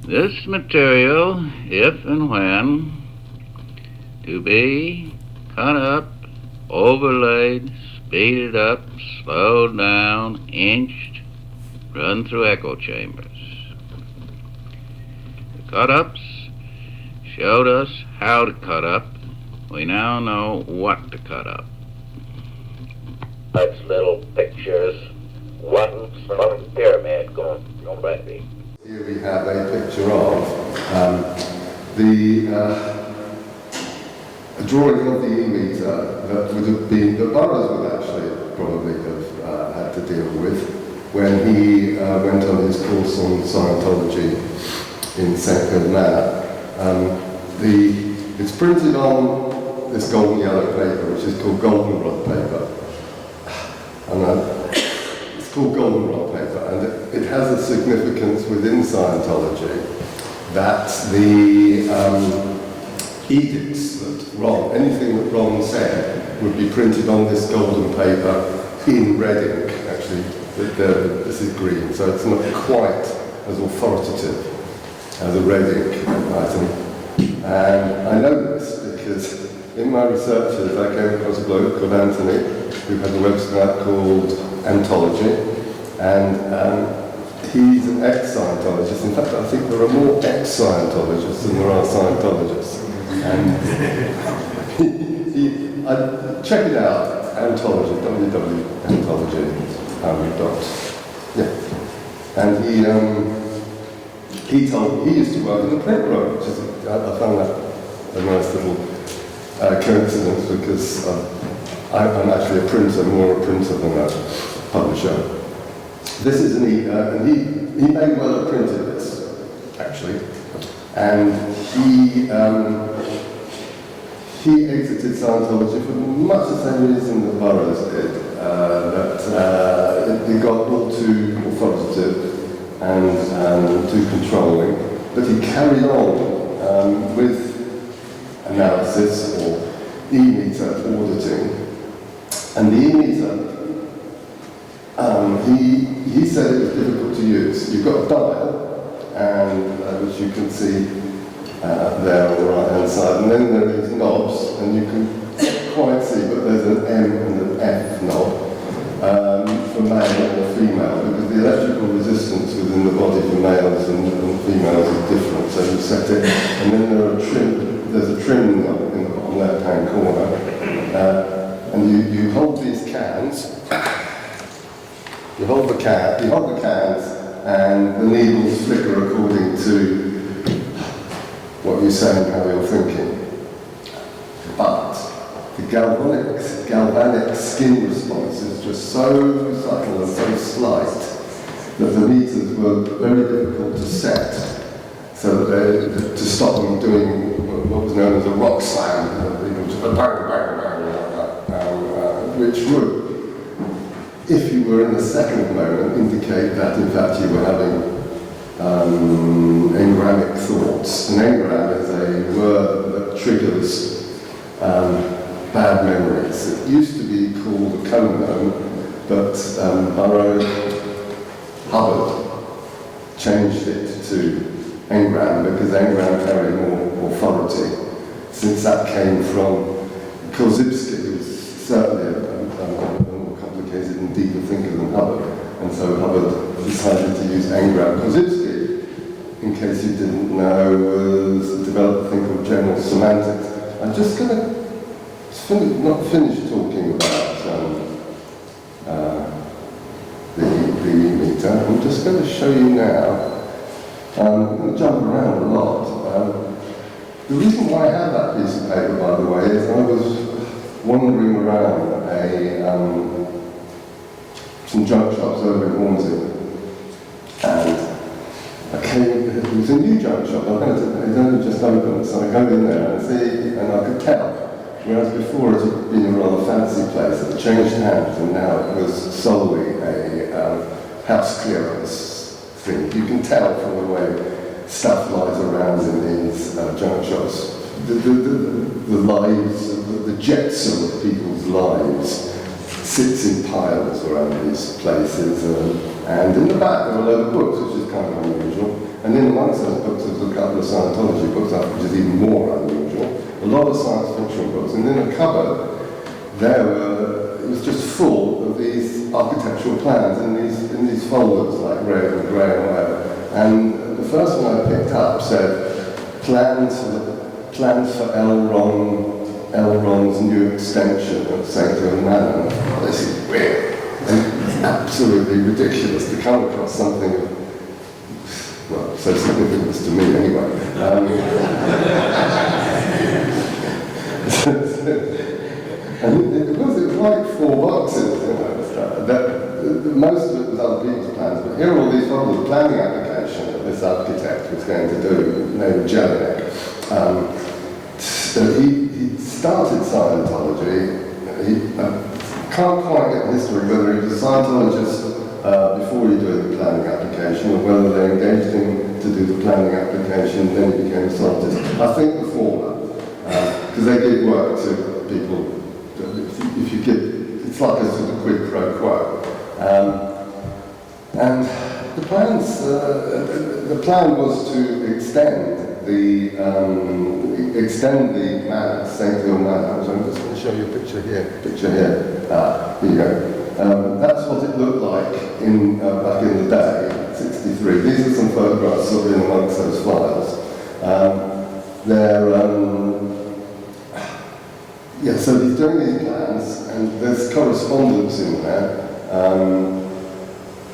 This material, if and when to be cut up, overlaid, speeded up, slowed down, inched, run through echo chambers. The cut-ups showed us how to cut up. We now know what to cut up. Nice little pictures, one from pyramid going ready. Here we have a picture of a drawing of the E-meter that would have been, that Burroughs would actually probably have had to deal with when he went on his course on Scientology in St. Manor. It's printed on this golden yellow paper, which is called goldenrod paper. And it's called goldenrod paper, and it has a significance within Scientology that the edicts that Ron, anything that Ron said, would be printed on this golden paper in red ink. Actually, this is green, so it's not quite as authoritative as a red ink item. And I know this because in my researches I came across a bloke called Anthony who has a website called Anthology, and he's an ex-Scientologist. In fact, I think there are more ex-Scientologists than there are Scientologists. And check it out, Anthology, www.anthology. And he used to work in the print room, which is, I found that a nice little coincidence, because I'm actually a printer, more a printer than a publisher. This is and he may well have printed this, actually, and he exited Scientology for much the same reason that Burroughs did, that it got all too authoritative and too controlling, but he carried on with analysis or E-meter auditing. And the E-meter, he said it was difficult to use. You've got a dial, and which you can see there on the right-hand side, and then there are these knobs, and you can quite see, but there's an M and an F knob for male or female, because the electrical resistance within the body for males and females is different. So you set it, and then there's a trim knob in the bottom left-hand corner, and you hold these cans. You hold the cans, and the needles flicker according to what you're saying, how you're thinking. But the galvanic skin response is just so subtle and so slight that the meters were very difficult to set, so that to stop them doing what was known as a rock slam, just a bang, bang, bang, which would, if you were in the second moment, indicate that in fact you were having engramic thoughts. An engram is a word that triggers bad memories. It used to be called a cone, but Hubbard changed it to engram because engram carried more authority. Since that came from Korzybski, who was certainly a more complicated and deeper thinker than Hubbard, and so Hubbard decided to use engram. Korzybski, in case you didn't know, was developed a thing called general semantics. I'm just going to not finish talking about the E-meter. I'm just going to show you now. I'm going to jump around a lot. The reason why I have that piece of paper, by the way, is I was wandering around some junk shops over in Hornsey, and it was a new junk shop. It only just opened, so I go in there and see, and I could tell. Whereas before it had been a rather fancy place, it changed hands, and now it was solely a house clearance thing. You can tell from the way stuff lies around in these junk shops. The lives, the jetsam of people's lives sits in piles around these places, and in the back there are a load of books, which is kind of unusual. And in amongst those books of Scientology books, which is even more unusual, a lot of science fiction books, and in a cupboard it was just full of these architectural plans in these folders, like red and grey and whatever. And the first one I picked up said, plans for Elrond's new extension of St. Hill Manor. This is weird. And it's absolutely ridiculous to come across something of, well, so significant to me anyway. And it was like 4 boxes, you know, most of it was other people's plans, but here are all these folders, the planning application that this architect was going to do, named Jelinek. So he started Scientology. He can't quite get the history whether he was a Scientologist before he did the planning application, or whether they engaged him to do the planning application, then he became a Scientologist. I think the former, because they give work to people. If you give, it's like a sort of quid pro quo. And the plan was to extend the manor, St. Hill Manor. So I'm just going to show you a picture here. Here you go. That's what it looked like back in the day, 63. These are some photographs sort of in amongst those files. So he's doing these plans, and there's correspondence in there.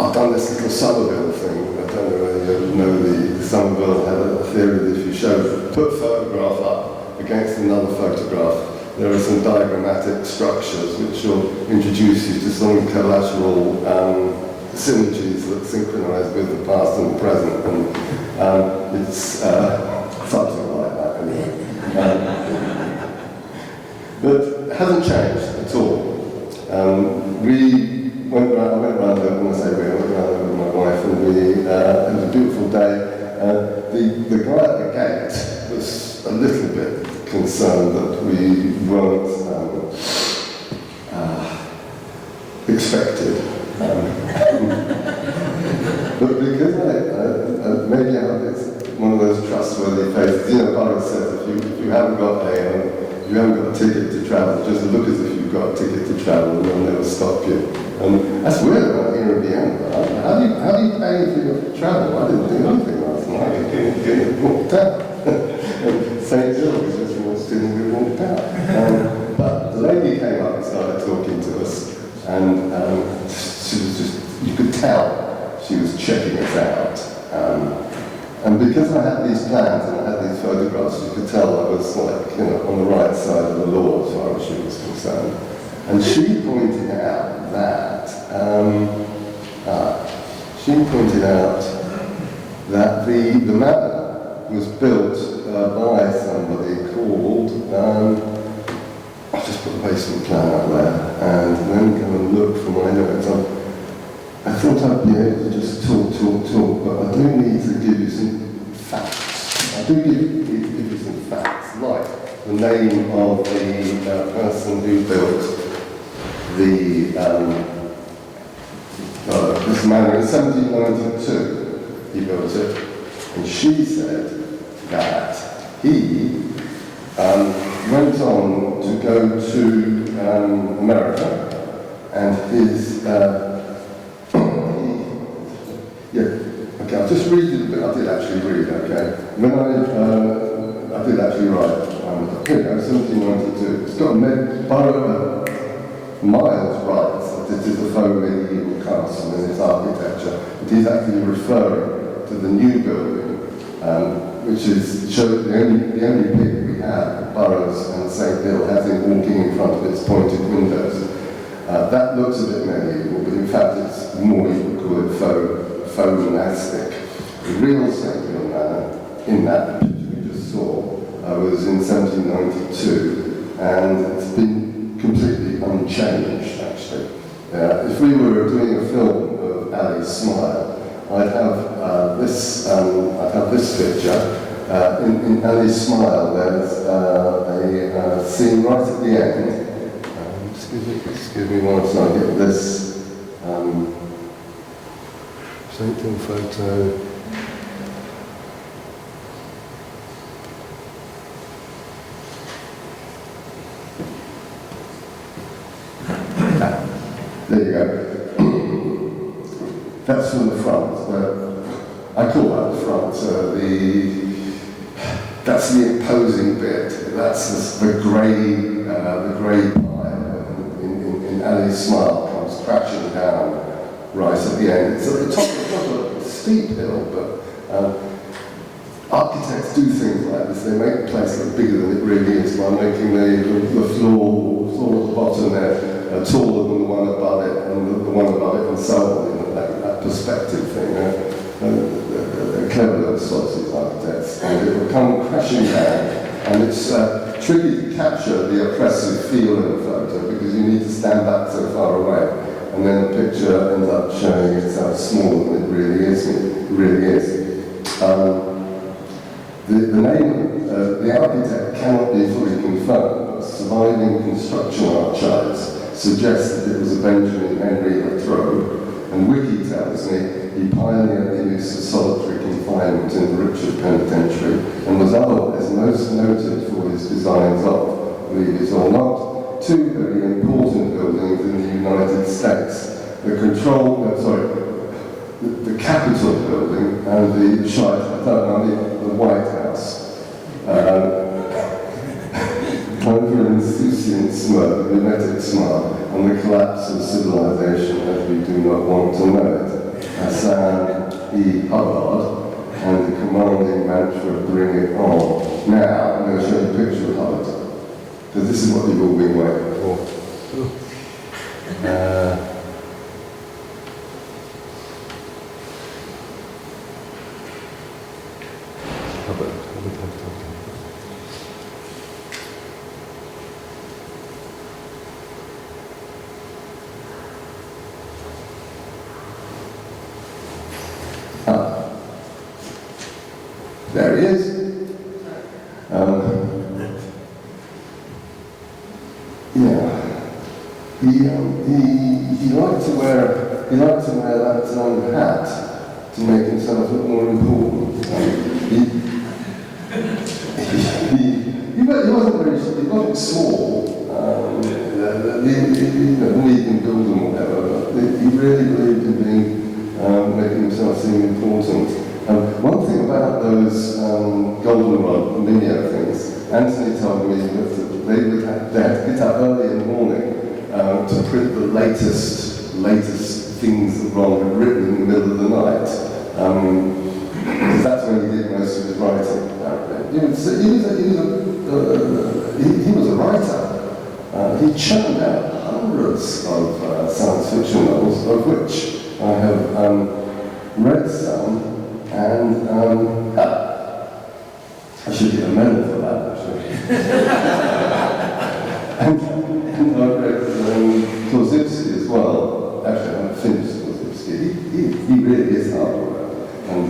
I've done this little Somerville thing. I don't know whether you know the Somerville had a theory that if you put a photograph up against another photograph, there are some diagrammatic structures which will introduce you to some collateral synergies that synchronize with the past and the present, and it's something like that anyway. But it hasn't changed at all. I went around there, when I say I went around there with my wife, and we had a beautiful day. The guy at the gate was a little bit concerned that we weren't expected. But because maybe it's one of those trustworthy faces, you know, Burroughs says if you haven't got a ticket to travel, just look as if you've got a ticket to travel and they'll never stop you. And that's weird about here in Vienna. How do you pay for your travel? I didn't do anything last night. I didn't walked out. St. Hill was just more students who walked out. But the lady came up and started talking to us, and she was just, you could tell she was checking us out. And because I had these plans and I had these photographs, you could tell I was like, you know, on the right side of the law as far as she was concerned. And she pointed out that the manor was built by somebody called, I'll just put the basement plan up there and then go and look for my notes. I thought I'd be able to just talk, but I do need to give you some facts. I do need to give you some facts, like the name of the person who built this manor in 1792. He built it, and she said that he went on to go to America, and his okay, I'll just read it a bit. I did actually read, okay. When I did actually write, here we go, 1792. It's got Miles writes that it is a faux medieval castle in its architecture, but he's actually referring to the new building, which is the only pic we have, Burroughs and St. Hill, has him walking in front of its pointed windows. That looks a bit medieval, but in fact it's more, you would call it faux monastic. The real St. Hill Manor, in that picture we just saw, was in 1792, and it's been completely unchanged, actually. If we were doing a film of Ali's Smile, I'd have this picture. In Ali's Smile, there's a scene right at the end. Excuse me once I get this St. Hill photo. there you go. That's from the front. I call that the front. That's the imposing bit. That's the grey pile in Ali's Smile comes crashing down right at the end. It's at the top of a steep hill, but architects do things like this. They make the place look bigger than it really is by making the floor at the bottom there taller than the one above it, and the one above it, and so on. That perspective thing. They're clever little sorts, these architects, and it will come crashing down. And it's tricky to capture the oppressive feel in a photo because you need to stand back so far away, and then the picture ends up showing itself smaller than it really is. The name, the architect cannot be fully confirmed, but surviving construction archives suggest that it was a Benjamin Henry Latrobe, and Wiki tells me he pioneered the use of solitary confinement in the Richard Penitentiary and was otherwise most noted for his designs of, believe it or not, two very important buildings in the United States. The Capitol building and the White House. Conferencian smirk, mimetic smile, and the collapse of civilization as we do not want to know it. Hassan E. Hubbard, and the commanding mantra, bring it on. Now, I'm going to show you a picture of Hubbard, because this is what you've all been waiting for. Hubbard. There he is. He liked to wear that hat to make himself look more important. He wasn't small. Medium build and whatever. But he really believed in making himself seem important. One thing about those goldenrod mimeo things, Anthony told me that they had to get up early in the morning to print the latest things that Ron had written in the middle of the night. Because that's when he did most of his writing. He was a writer. He churned out hundreds of science fiction novels, of which I have read some. And I should get a medal for that, actually. and I read Korzybski as well. Actually, I haven't finished Korzybski. He really is hard work. And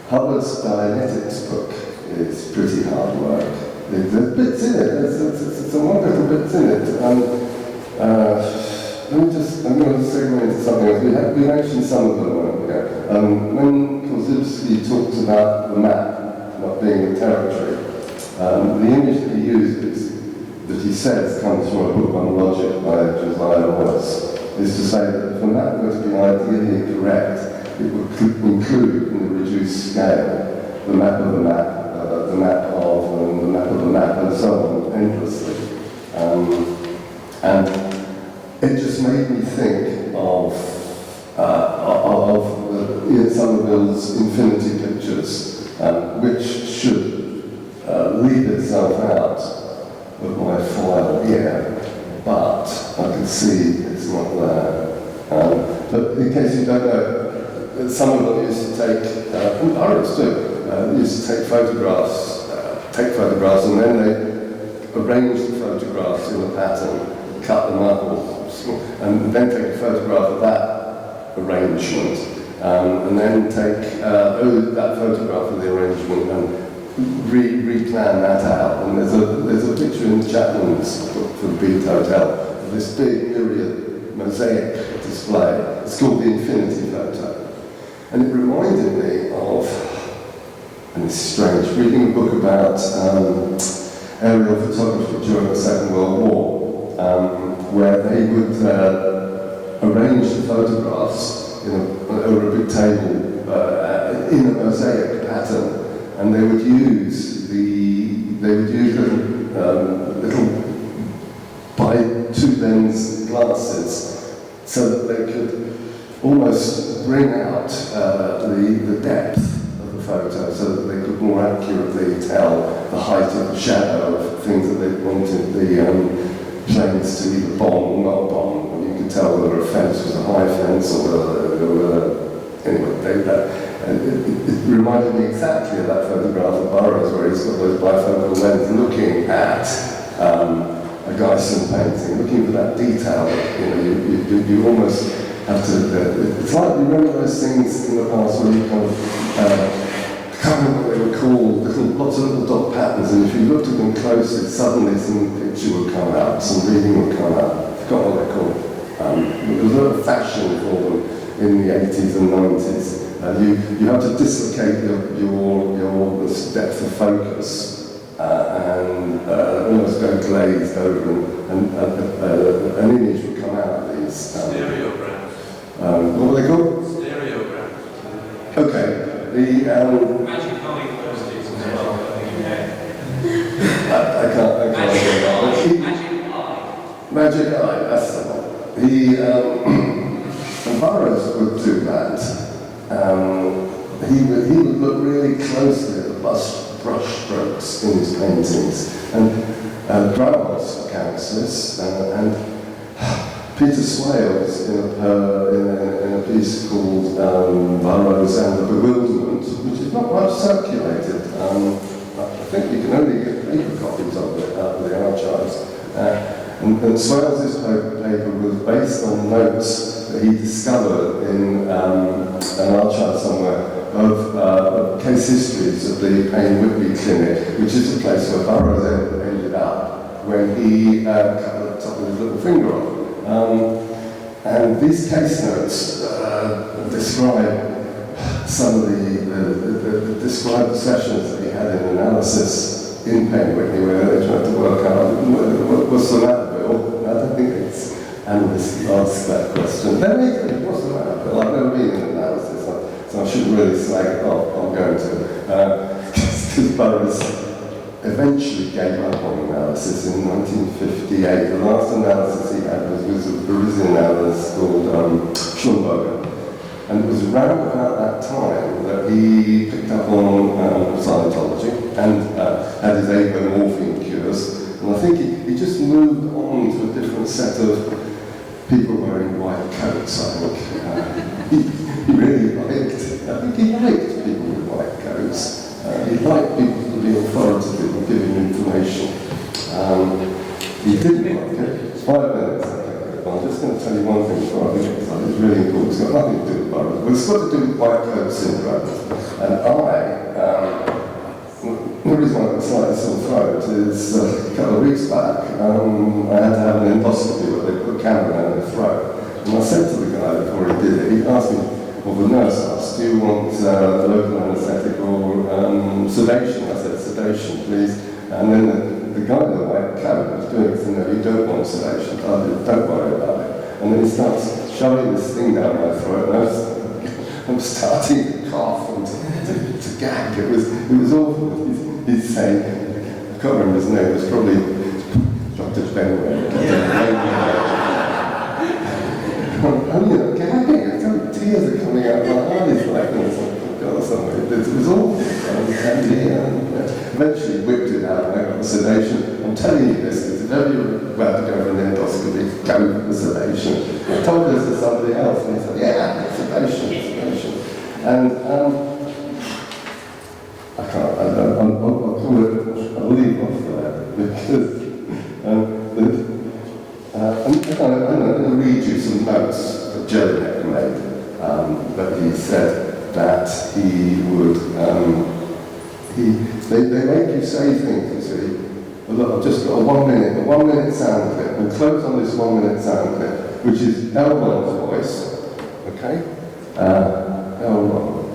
Hubbard's Dianetics book is pretty hard work. There's bits in it. There's some wonderful bits in it. I'm going to segue into something else. We mentioned some of them a moment ago. When Korzybski talks about the map not being a territory, the image that he uses, that he says comes from a book on logic by Josiah Wallace, is to say that if a map were to be ideally correct, it would include in the reduced scale the map of the map, the map of the map of the map, and so on, endlessly. And it just made me think of Ian Somerville's Infinity Pictures, which should leave itself out of my file here, but I can see it's not there. But in case you don't know, some of them used to take, and artists too, used to take photographs, and then they arrange the photographs in a pattern, cut them up, and then take a photograph of that arrangement, and then take that photograph of the arrangement and replan that out. And there's a picture in Chapman's book for the Beat Hotel of this big myriad mosaic display. It's called the Infinity Photo. And it reminded me of, and it's strange, reading a book about aerial photography during the Second World War, where they would arranged the photographs over a big table in a mosaic pattern, and they would use little by two lens glasses so that they could almost bring out the depth of the photo, so that they could more accurately tell the height of the shadow of things that they wanted the planes to either bomb or not bomb. And you could tell whether a fence was a high fence or anyway, it reminded me exactly of that photograph of Burroughs where he's got those bifocal lenses looking at a Geisson painting, looking for that detail. You almost have to. It's like, you remember those things in the past where you kind of, I can't remember what they were called, lots of little dot patterns, and if you looked at them closely, suddenly some picture would come out, some reading would come out. I forgot what they're called. There was a lot of fashion for them in the 80s and 90s. You have to dislocate your depth of focus and almost go glazed over, and an image would come out of these. Stereograms. What were they called? Stereograms. Okay. The Magic Eye universities as well, I think you know. I can't Magic Eye, that's the one. And Burroughs would do that. He would look really closely at the brush strokes in his paintings. And Burroughs counts this, and Peter Swales in a piece called Burroughs and the Bewilderment, which is not much circulated. I think you can only get paper copies of it out of the archives. And Swales' paper was based on notes that he discovered in an archive somewhere of case histories of the Payne Whitby Clinic, which is the place where Burroughs ended up when he cut the top of his little finger off. And these case notes describe some of describe the sessions that he had in analysis in Payne Whitby, where they tried to work out what's the matter, Bill. I don't think analysts ask that question. What's the matter, Bill? I've never been in analysis, so I shouldn't really slag it off. I'm going to. Because Burroughs eventually gave up on analysis in 1958. The last analysis he had was a Parisian analyst called Schlumberger. And it was around about that time that he picked up on Scientology and had his apomorphine cures. And I think he just moved on to a different set of people wearing white coats, I think. He really liked, I think he liked people with white coats. He liked people to be authoritative and giving information. He didn't like it. 5 minutes. I'm just going to tell you one thing before I forget this. It's really important. It's got nothing to do with Burroughs. But it's got to do with white coat syndrome. And the reason why I've got a slightly sore throat is a couple of weeks back, I had to have an endoscopy where they put a camera down my throat. And I said to the guy before he did it, he asked me, well, the nurse asked, do you want local anaesthetic or sedation? I said, sedation, please. And then the guy in the white coat was doing it, and no, you don't want sedation. I said, don't worry about it. And then he starts shoving this thing down my throat, and I'm starting to cough and to gag. It was awful. He's saying, I can't remember his name, it was probably Dr. Benway. Gagging, tears are coming out of my eyes like this. It was awful. And eventually whipped it out and I got the sedation. I'm telling you this, because if ever you're about to go for an endoscopy, go for the sedation. I told this to somebody else and he said, yeah, sedation. And I'll leave off there because I'm going to read you some notes that Jelinek made. But he said that he would, they make you say things, you see. Look, I've just got a 1 minute sound clip. We'll close on this 1 minute sound clip, which is Elron's voice, okay? Elron.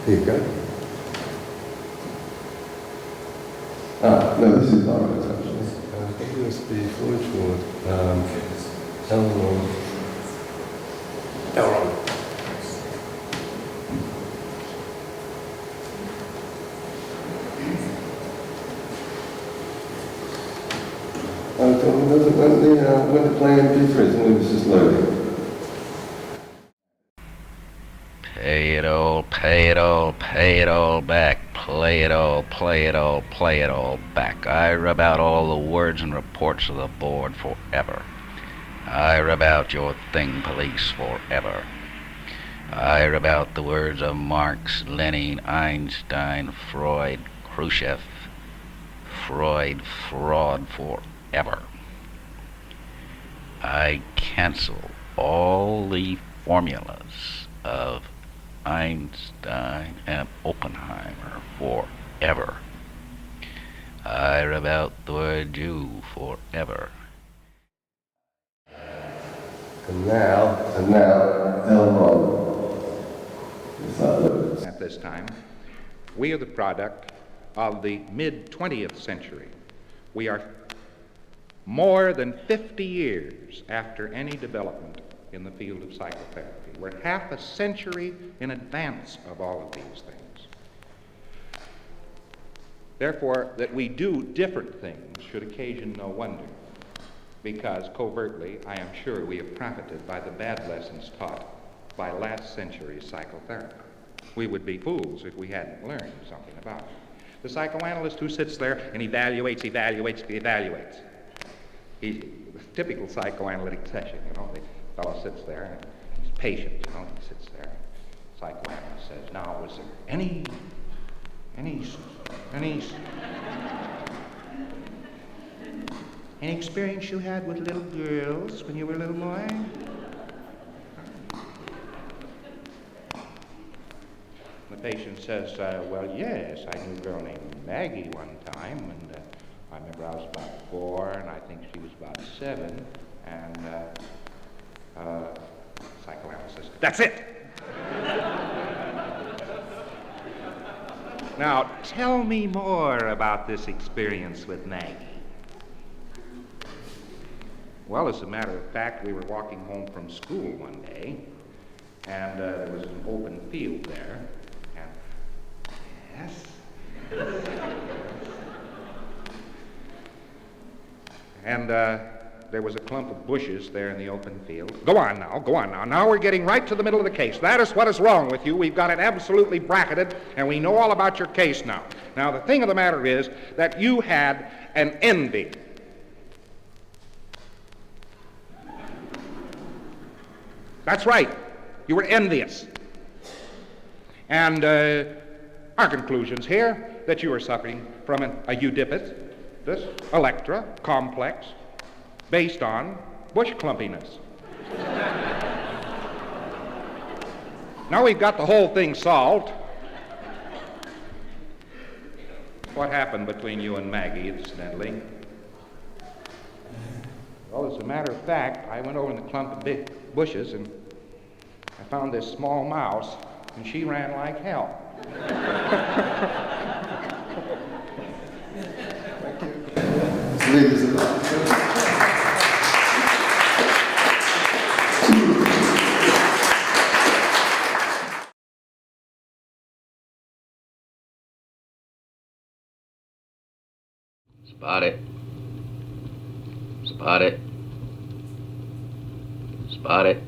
Here you go. No, this is Burroughs actually. I think it must be forward. Elron. When the play MP3 is, when it's just loading. Pay it all, pay it all, pay it all back. Play it all, play it all, play it all back. I rub out all the words and reports of the board forever. I rub out your thing police forever. I rub out the words of Marx, Lenin, Einstein, Freud, Khrushchev, Freud, fraud forever. I cancel all the formulas of Einstein and Oppenheimer forever. I rub out the word Jew forever. And now, Elron. Is that loaded? At this time, we are the product of the mid-20th century. We are more than 50 years after any development in the field of psychotherapy. We're half a century in advance of all of these things. Therefore, that we do different things should occasion no wonder, because covertly, I am sure we have profited by the bad lessons taught by last century's psychotherapy. We would be fools if we hadn't learned something about it. The psychoanalyst who sits there and evaluates. He's a typical psychoanalytic session, you know. The fellow sits there and he's patient, you know. He sits there. The psychoanalyst says, "Now, was there any experience you had with little girls when you were a little boy?" The patient says, "Well, yes, I knew a girl named Maggie one time, and I remember I was about 4, and I think she was about 7, and psychoanalyst says, 'That's it!' Now, tell me more about this experience with Maggie." Well, as a matter of fact, we were walking home from school one day, and there was an open field there, and yes, and there was a clump of bushes there in the open field. Go on now. Now we're getting right to the middle of the case. That is what is wrong with you. We've got it absolutely bracketed, and we know all about your case now. Now, the thing of the matter is that you had an envy. That's right. You were envious. And our conclusions here, that you are suffering from a Oedipus, this Electra complex, based on bush clumpiness. Now we've got the whole thing solved. What happened between you and Maggie, incidentally? Well, as a matter of fact, I went over in the clump of big bushes and I found this small mouse, and she ran like hell. Spot it. Spot it. Spot it.